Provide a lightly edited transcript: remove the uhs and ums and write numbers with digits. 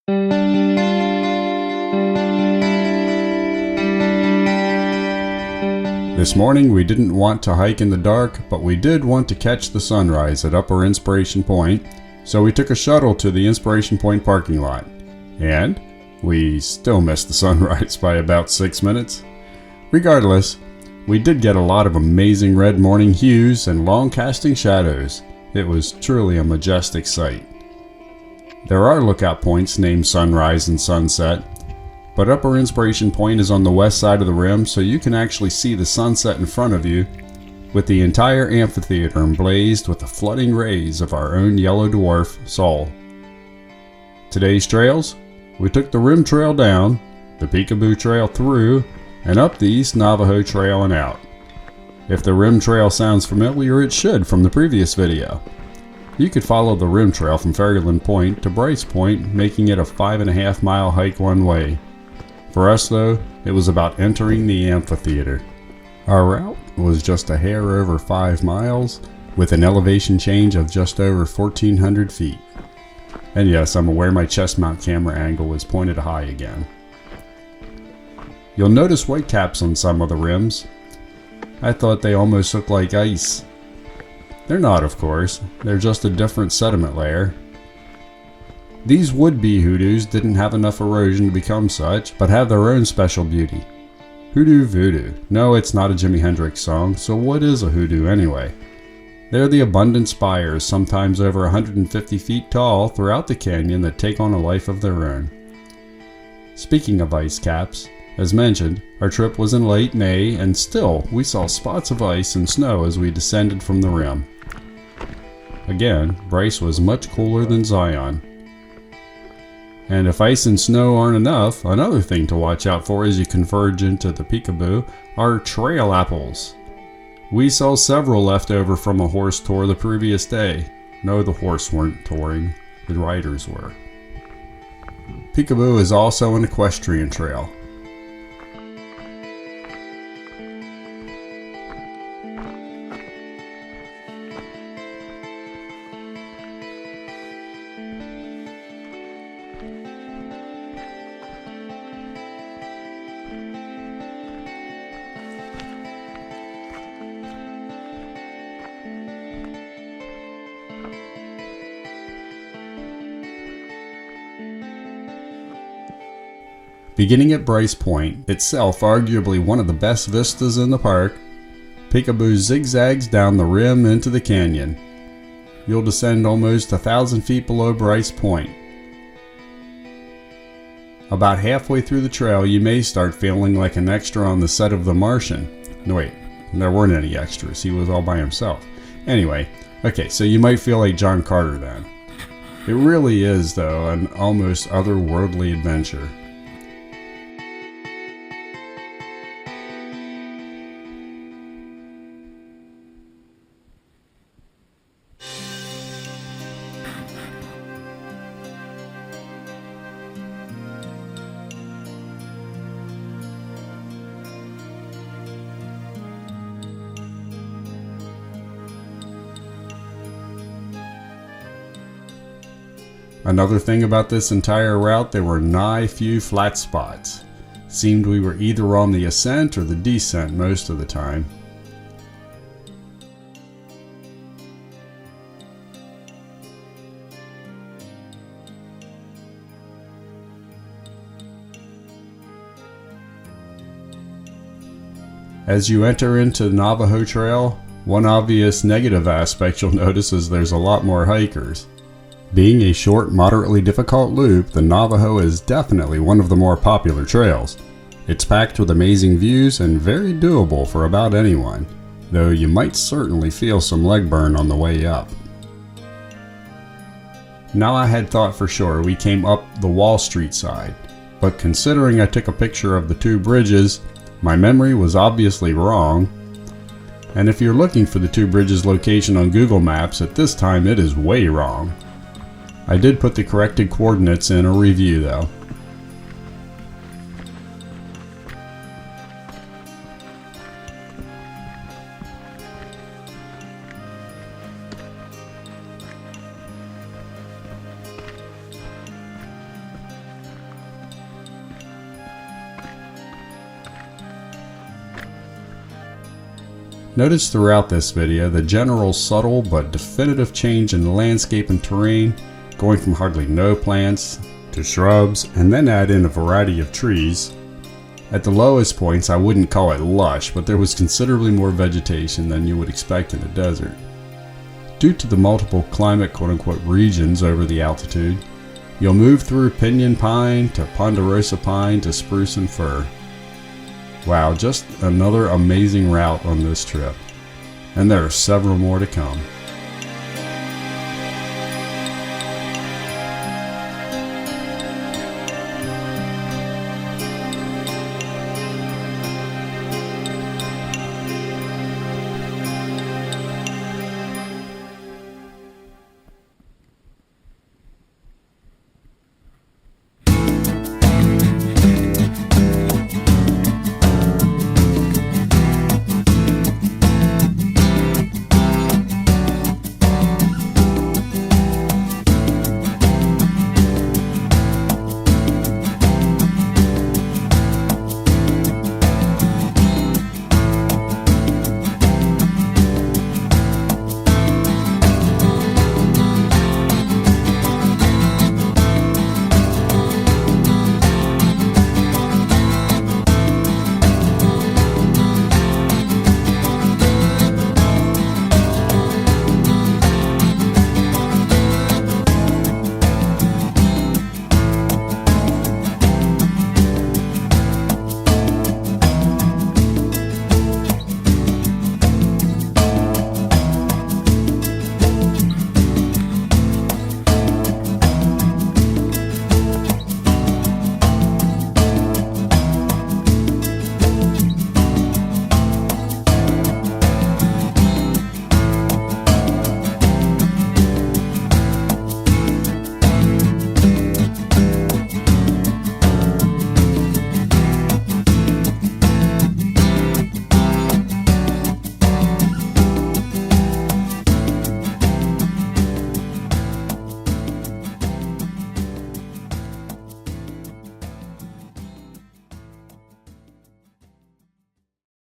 This morning we didn't want to hike in the dark, but we did want to catch the sunrise at Upper Inspiration Point, so we took a shuttle to the Inspiration Point parking lot. And we still missed the sunrise by about 6 minutes. Regardless, we did get a lot of amazing red morning hues and long casting shadows. It was truly a majestic sight. There are lookout points named Sunrise and Sunset, but Upper Inspiration Point is on the west side of the rim, so you can actually see the sunset in front of you, with the entire amphitheater emblazed with the flooding rays of our own yellow dwarf, Sol. Today's trails: we took the Rim Trail down, the Peekaboo Trail through, and up the East Navajo Trail and out. If the Rim Trail sounds familiar, it should from the previous video. You could follow the Rim Trail from Ferryland Point to Bryce Point, making it a 5.5 mile hike one way. For us though, it was about entering the amphitheater. Our route was just a hair over 5 miles, with an elevation change of just over 1,400 feet. And yes, I'm aware my chest mount camera angle is pointed high again. You'll notice white caps on some of the rims. I thought they almost looked like ice. They're not, of course, they're just a different sediment layer. These would-be hoodoos didn't have enough erosion to become such, but have their own special beauty. Hoodoo voodoo. No, it's not a Jimi Hendrix song, so what is a hoodoo anyway? They're the abundant spires, sometimes over 150 feet tall, throughout the canyon that take on a life of their own. Speaking of ice caps, as mentioned, our trip was in late May, and still we saw spots of ice and snow as we descended from the rim. Again, Bryce was much cooler than Zion. And if ice and snow aren't enough, another thing to watch out for as you converge into the Peekaboo are trail apples. We saw several left over from a horse tour the previous day. No, the horse weren't touring, the riders were. Peekaboo is also an equestrian trail. Beginning at Bryce Point, itself arguably one of the best vistas in the park, Peekaboo zigzags down the rim into the canyon. You'll descend almost 1,000 feet below Bryce Point. About halfway through the trail, you may start feeling like an extra on the set of The Martian. No, wait, there weren't any extras, he was all by himself. Anyway, okay, so you might feel like John Carter then. It really is, though, an almost otherworldly adventure. Another thing about this entire route, there were nigh few flat spots. Seemed we were either on the ascent or the descent most of the time. As you enter into the Navajo Trail, one obvious negative aspect you'll notice is there's a lot more hikers. Being a short, moderately difficult loop, the Navajo is definitely one of the more popular trails. It's packed with amazing views and very doable for about anyone, though you might certainly feel some leg burn on the way up. Now I had thought for sure we came up the Wall Street side, but considering I took a picture of the two bridges, my memory was obviously wrong. And if you're looking for the two bridges location on Google Maps, at this time it is way wrong. I did put the corrected coordinates in a review though. Notice throughout this video the general subtle but definitive change in the landscape and terrain, going from hardly no plants to shrubs, and then add in a variety of trees. At the lowest points I wouldn't call it lush, but there was considerably more vegetation than you would expect in a desert. Due to the multiple climate quote-unquote regions over the altitude, you'll move through pinyon pine to ponderosa pine to spruce and fir. Wow, just another amazing route on this trip. And there are several more to come.